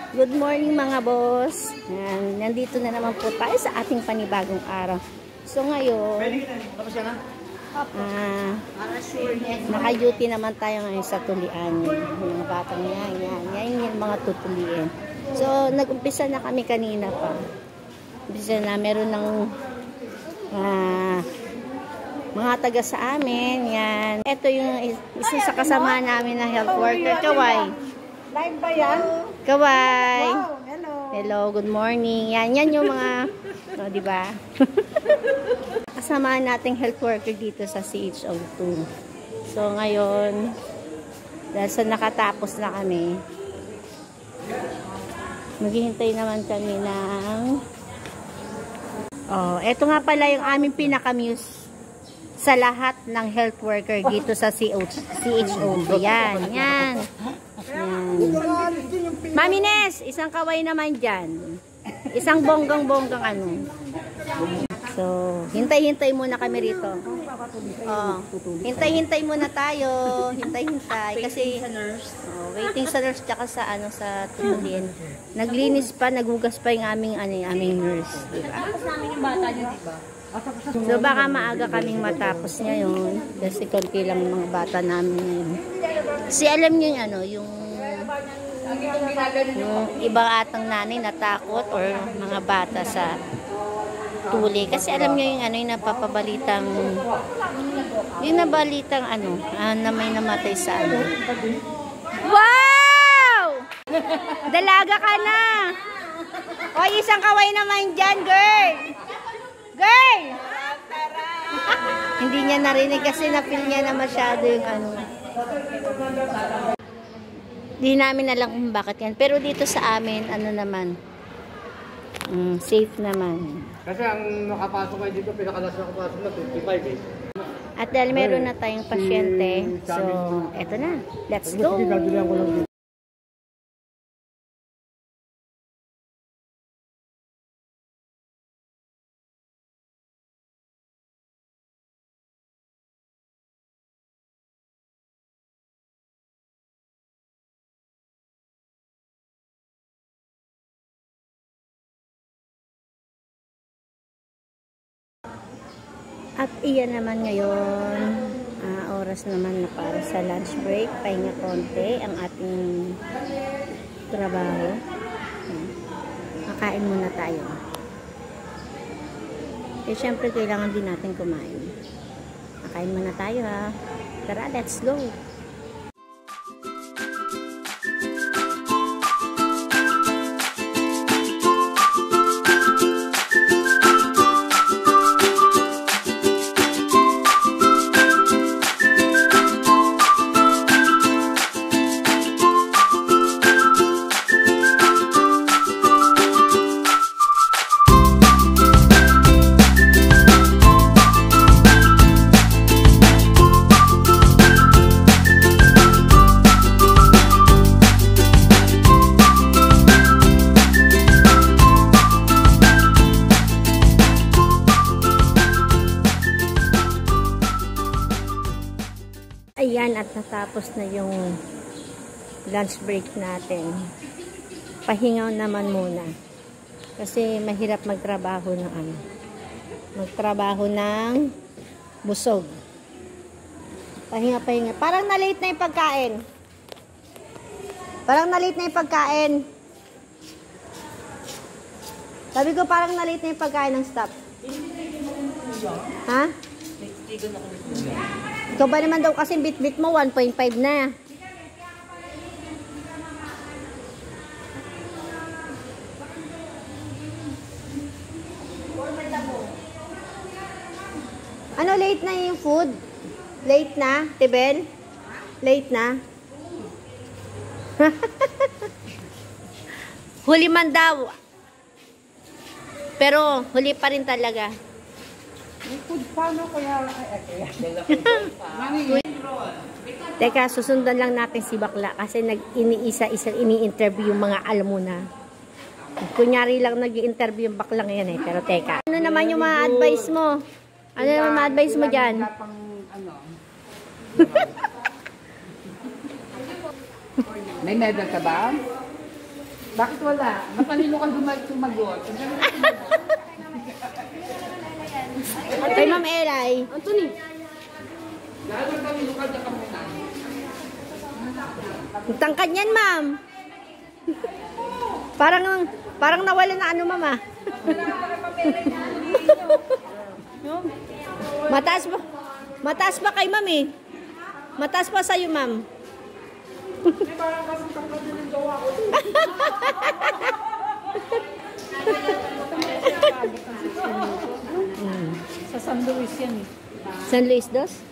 Good morning mga boss. Yan, nandito na naman po tayo sa ating panibagong araw. So ngayon, naka-duty naman tayo ngayon sa tulian. Yung mga batang yan yung mga tutuliin. So nag-umpisa na kami kanina pa. Umpisa na, meron ng mga taga sa amin. Yan. Ito yung isa sa kasama namin na health worker. Kaway. Live ba yan? Kaway. Wow, hello. Hello, good morning. Yan yung mga, no, di ba? Kasama nating health worker dito sa CHO2. So, ngayon, dahil sa nakatapos na kami, maghihintay naman kami ng, eto nga pala yung aming pinakamuse sa lahat ng health worker dito sa CHO2. Yan. Mami Nes, isang kaway naman dyan. Isang bonggang-bonggang ano. So, hintay-hintay muna kami rito. Hintay-hintay muna tayo. Hintay-hintay. Kasi, waiting sa nurse tsaka sa, sa tutulin. Naglinis pa, naghugas pa yung aming nurse. Diba? So, baka maaga kaming matapos ngayon. Kasi konti lang mga bata namin ngayon. Kasi alam nyo yung ibang atang nanay natakot or mga bata sa tuli. Kasi alam nyo yung napapabalitang na may namatay sa Wow! Dalaga ka na! O, isang kaway naman dyan, girl! Girl! Hindi niya narinig kasi na-feel niya na masyado yung Hindi namin alam kung bakit yan. Pero dito sa amin, naman, safe naman. Kasi ang nakapasok ay dito, pinakalas na nakapasok na 55 eh. At dahil meron na tayong pasyente, so, eto na. Let's go! At iyan naman ngayon, oras naman na para sa lunch break, pahinga konti ang ating trabaho. Makain muna tayo. Eh, syempre, kailangan din natin kumain. Makain muna tayo ha. Tara, let's go! Ayan, at natapos na yung lunch break natin. Pahingaw naman muna. Kasi mahirap magtrabaho ng magtrabaho ng busog. Pahinga. Parang na-late na yung pagkain. Sabi ko parang na-late na yung pagkain ng staff. Ha? Ikaw ba naman daw kasi bit-bit mo 1.5 na. Ano, late na yung food? Late na, Tibel? Late na? Huli man daw. Pero huli pa rin talaga. Paano kaya? Teka, susundan lang natin si Bakla kasi ini-interview yung mga alam mo na. Kunyari lang nag-i-interview yung Bakla ngayon eh. Pero teka. Ano naman yung mga advice mo? Ano naman mga advice mo dyan? May medal ka ba? Bakit wala? Matalino ka sumagot. Kay Ma'am Elay. Anthony. Ang tangkad niyan, ma'am. Parang nawala na ano, ma'am, ah. Mataas ba kay ma'am, eh? Mataas pa sa'yo, ma'am. Sa San Luis yan eh. San Luis Dos?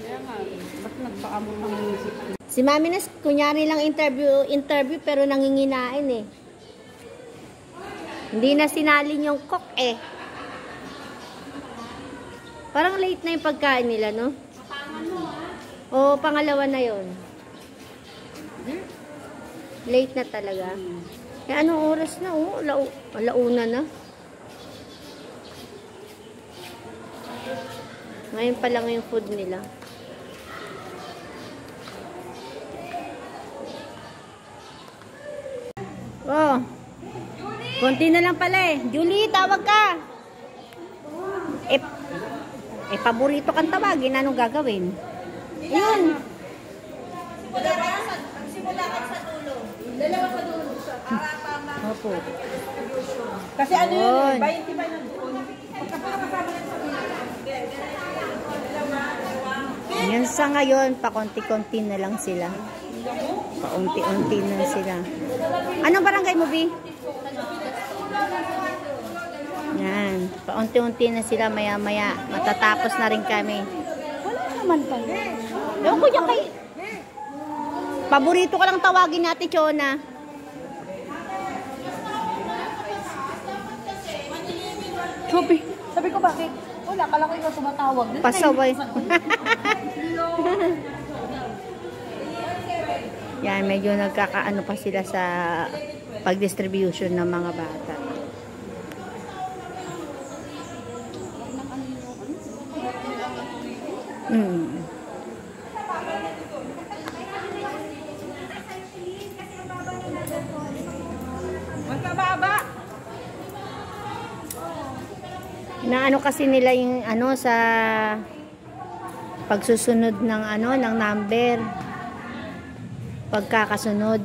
Kaya nga, ba't nagpaamon ng music? Si Mami Nes, kunyari lang interview pero nanginginain, eh. Hindi na sinalin yung cook, eh. Parang late na yung pagkain nila, no? Oo, pangalawa na yon. Late na talaga. Eh, anong oras na? Oh, alauna na. Ngayon pa lang yung food nila. Oh. Konti na lang pala eh. Julie, tawag ka. Paborito kang tawagin. Anong gagawin? Yun. Simula ka sa dulo. Dalawa sa dulo. Opo. Kasi ano Yun. yun, 20 ba ng doon? Yan sa ngayon, pakonti-konti na lang sila. Paunti-unti na sila. Anong barangay mo, Bi? Yan. Paunti-unti na sila, maya-maya. Matatapos na rin kami. Wala naman pa. Ewan ko dyan kay... Paborito ka lang tawagin natin, Chona. Sabi ko bakit? Wala, kala ko ikaw tumatawag. Pasaway. Yan, medyo nagkakaano pa sila sa pag-distribution ng mga bata. Magkababa! Inaano kasi nila yung ano sa pagsusunod ng ano ng number. Pagkakasunod.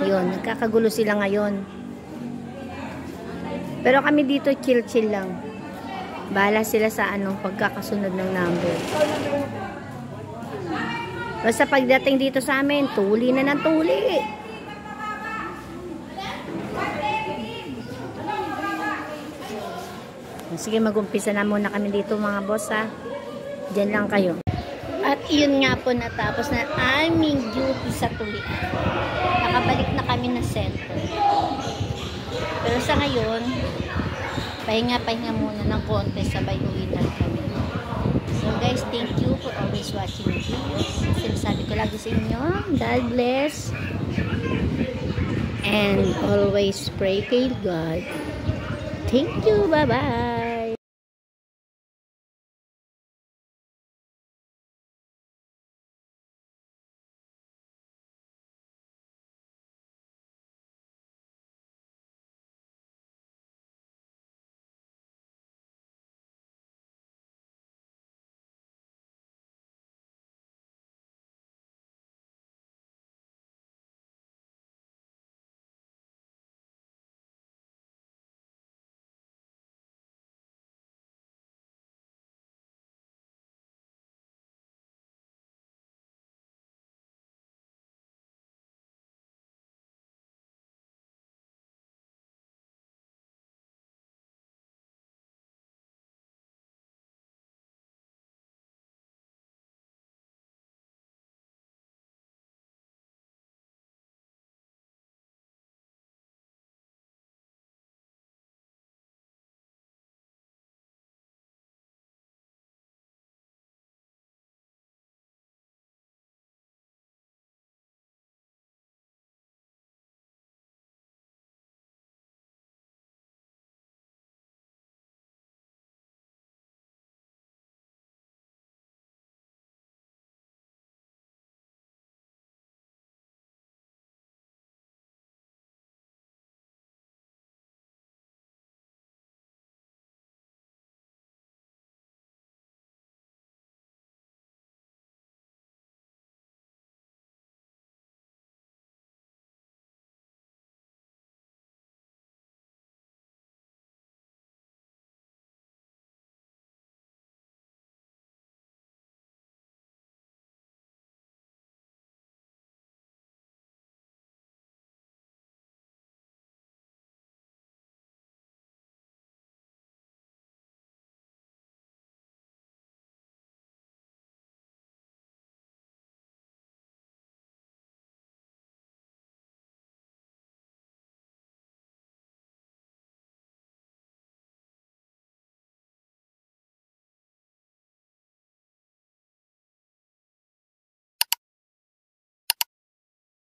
Yun, nagkakagulo sila ngayon. Pero kami dito chill-chill lang. Bahala sila sa ano pagkakasunod ng number. Basta pagdating dito sa amin, tuli na ng tuli. Sige, mag-umpisa na muna kami dito mga boss, ha. Diyan lang kayo. At yun nga po, natapos na aming duty sa tulian. Nakabalik na kami na center. Pero sa ngayon, pahinga-pahinga muna ng konti, sabay uwi na kami. So guys, thank you for always watching the videos. Sinasabi ko lagi sa inyo, God bless. And always pray kay God. Thank you. Bye-bye.